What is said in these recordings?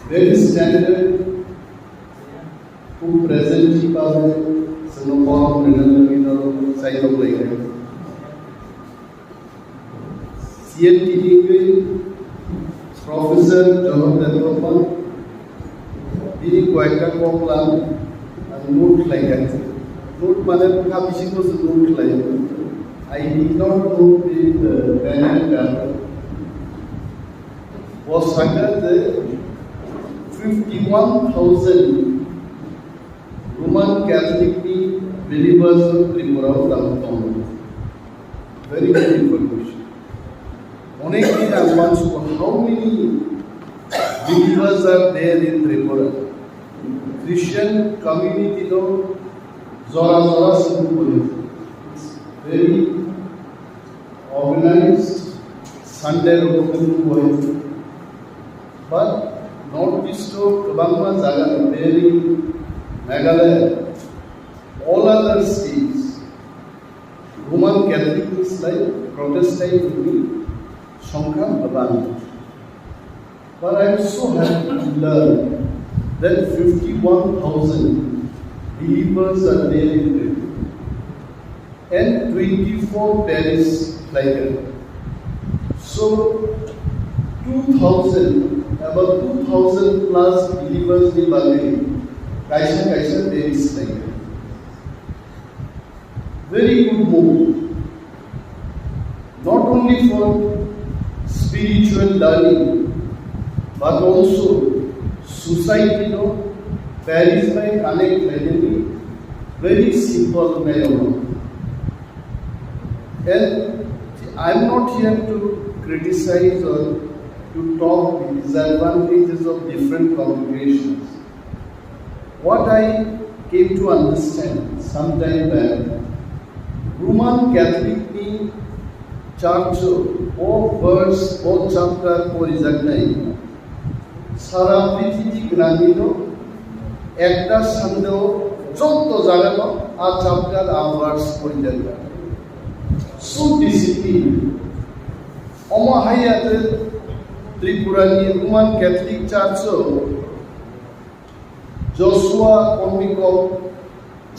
very standard who present Tiprasa some Borom side of like CNTD Professor Yaphar ini Kwtal and note like that. Note mother publishing was note like that. I did not know the banner was under 51,000 Roman Catholic believers of TRIPURA. Very good information. Honestly, I want to know how many believers are there in TRIPURA. Christian community no Zora it's very organized. Sunday Rokno but not disturbed Bangma Zaga, very Meghalaya, all other states. Roman Catholic is like Protestant to me, Shankar Baban. But I am so happy to learn that 51,000 believers are there in it, and 24 parishes like that. So about 2,000 plus believers in Bangladesh. Kaisa there is like that. Very good move. Not only for spiritual learning, but also society no Paris by connect like very simple manner. And I am not here to criticize or to talk the disadvantages of different congregations. What I came to understand some time back, Roman Catholic Church or verse or chapter or is সারা পৃথিবী গ্রামীণ একটা সন্দেহ যত জায়গা আর chapter আভার্স করিলেন so discipline অমহায়াতে ত্রিপুরানি রোমান ক্যাথলিক চার্চ জোশুয়া কমিকো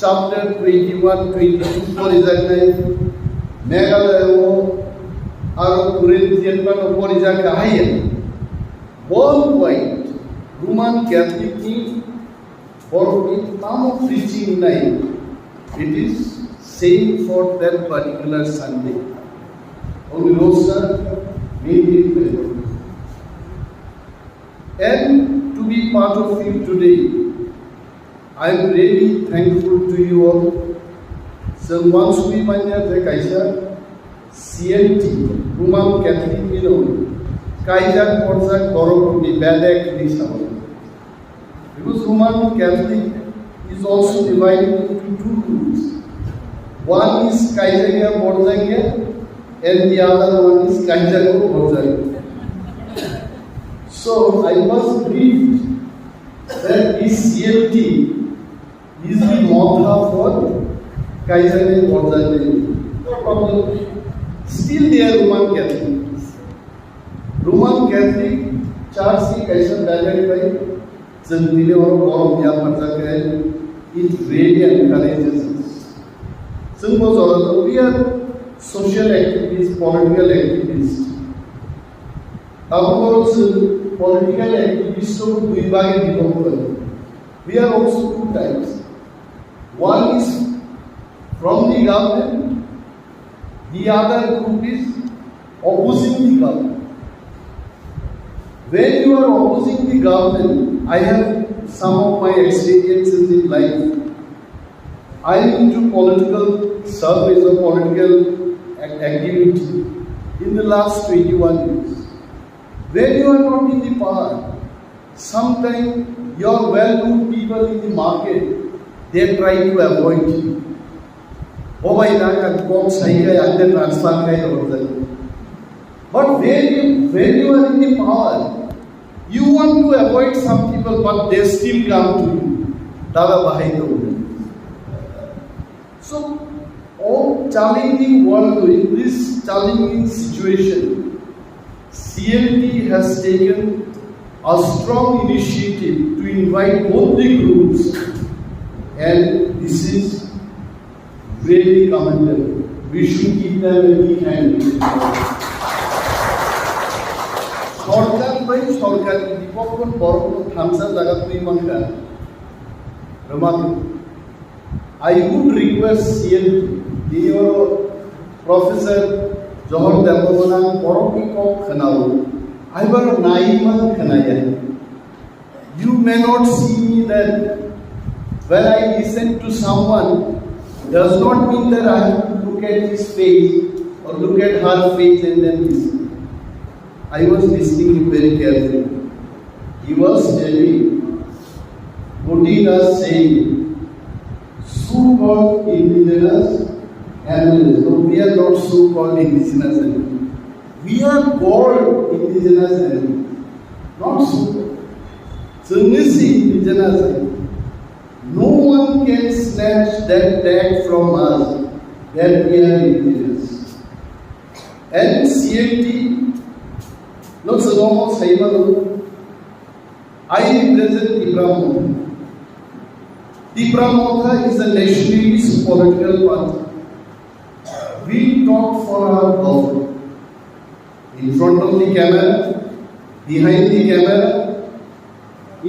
চ্যাপ্টার 21-22 পরিজাগায় মেঘালয় আর কুরিন্থিয়ান পরিজাগা হাইয়া worldwide, Roman Catholic for some preaching night, it is same for that particular Sunday. Only roster made it well. And to be part of you today, I am really thankful to you all. So once we find out the Kaisa, CNT, Roman Catholic, Kaiser Porsak Borom the Badek because Roman Catholic is also divided into two groups. One is Kaiser Porsak and the other one is Kaiser Porsak. So I was briefed that this CLT is the mother for Kaiser Porsak. No problem. Still they are Roman Catholic. Roman Catholic Church is kaisa direct by Zantile or Borom Yaphar it really encourages us. We are social activists, political activists. Political activists we are also two types. One is from the government, the other group is opposing the government. When you are opposing the government, I have some of my experiences in life. I am into political service or political activity in the last 21 years. When you are not in the power, sometimes your well-known people in the market, they try to avoid you. Oh my God, I'm transfer. But when you are in the power, you want to avoid some people, but they still come to you. So, all challenging world in this challenging situation, CLT has taken a strong initiative to invite both the groups, and this is really commendable. We should give them a big hand. Sarkar by সরকারি বিপক্ষ বরং থামসা জায়গা তুই মানকা remarkable. I would request CL, your Professor Johor Devona, Borom Khanao. I was naive Khanaya. You may not see me that when I listen to someone, does not mean that I have to look at his face or look at her face and then listen. I was listening very carefully. He was telling, quoting us saying, so-called indigenous MLAs. No, we are not so-called indigenous MLAs. We are called indigenous MLAs, not so-called. So this indigenous MLAs. No one can snatch that tag from us that we are indigenous. And CLT, not so almost I represent Tiprasa. Tiprasa is a nationalist political party. We talk for our government. In front of the camera, behind the camera,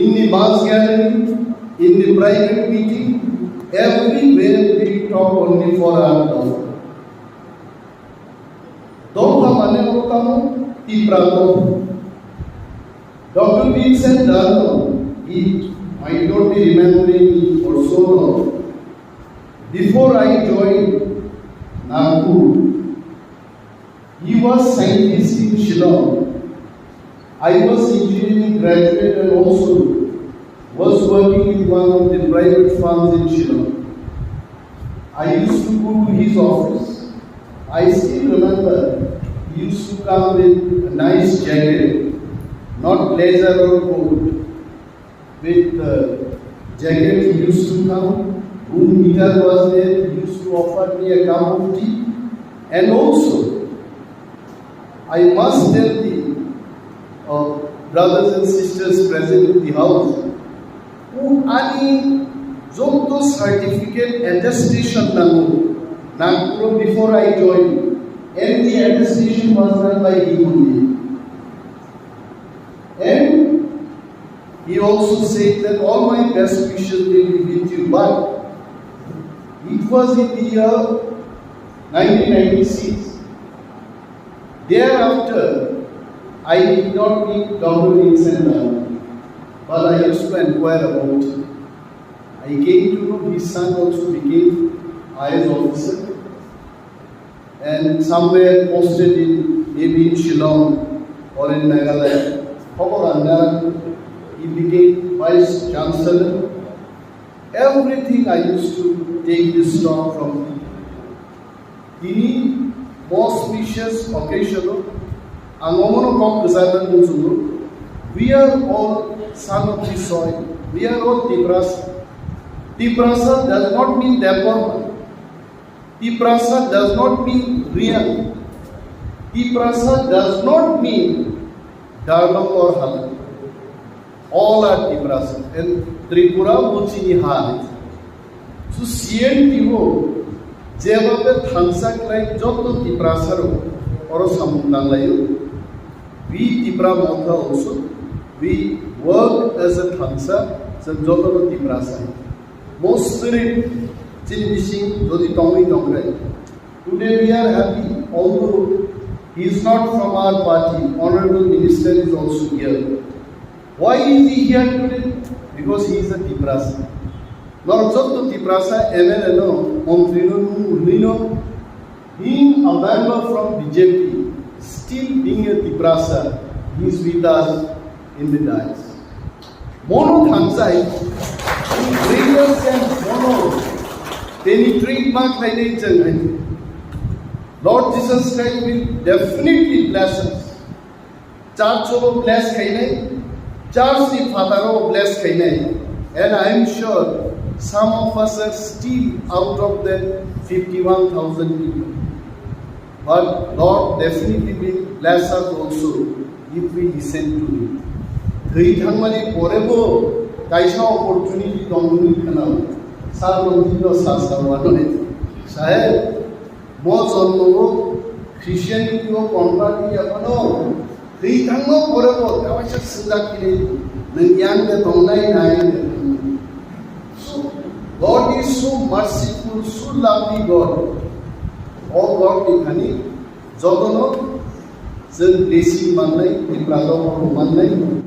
in the bus gallery, in the private meeting, everywhere we talk only for our government. Don't mane hotamo Tiprasa. Dr. Vincent Darno, he might not be remembering me for so long. Before I joined Nagpur, he was scientist in Shillong. I was engineering graduate and also was working in one of the private farms in Shillong. I used to go to his office. I still remember he used to come with a nice jacket, not blazer or coat. With the jacket he used to come, room heater was there, he used to offer me a cup of tea. And also, I must tell the brothers and sisters present in the house, who any Jokto certificate attestation Nagpur before I joined, and the attestation was done by him only. And he also said that all my best wishes will be with you, but it was in the year 1996. Thereafter, I did not meet Dr. Vincent Darno, but I used to inquire about him. I came to know his son also became IS officer and somewhere posted in maybe in Shillong or in Meghalaya. He became Vice Chancellor. Everything I used to take this talk from him. The most precious occasion, we are all son of the soil. We are all Tiprasa. Tiprasa does not mean deportment. Tiprasa does not mean real. Tiprasa does not mean Darno or Halal. All are Tiprasa. And Tripura Muchini Hal. So CNTO, Jevabe Thansak like Joto Tiprasaro or Samundalayo. We Tipra Motha also, we work as a Thansa, so Joto Tiprasa. Most spirit, Chinishing, Jodi Tommy Tongrai. Today we are happy, although he is not from our party, Honorable Minister is also here. Why is he here today? Because he is a Tiprasa. Not just the Tiprasa, MLA, no, Montrino, Nino, being a member from BJP, still being a Tiprasa, he is with us in the dais. Mono Thansai, greatness and mono, penetrate mark by nature. Lord Jesus Christ will definitely bless us. Church of bless Kainai, Church the Father of bless Kainai. And I am sure some of us are still out of that 51,000 people. But Lord definitely will bless us also if we listen to Him. थैखांनानै परेबो कायसा opportunity दंमोन खोनाव सार लंदिनो सासावानो साहेब मो जन्मो ख्रिस्टियानिटी को convert यापनो थैखांनो परेबो कायसा सजाकिने नंग्यांगे दंनाय नाय so God is so merciful, so lovely God. All God इखानि जगनो जों ब्लेसिं मोननाय Tiprasa माननाय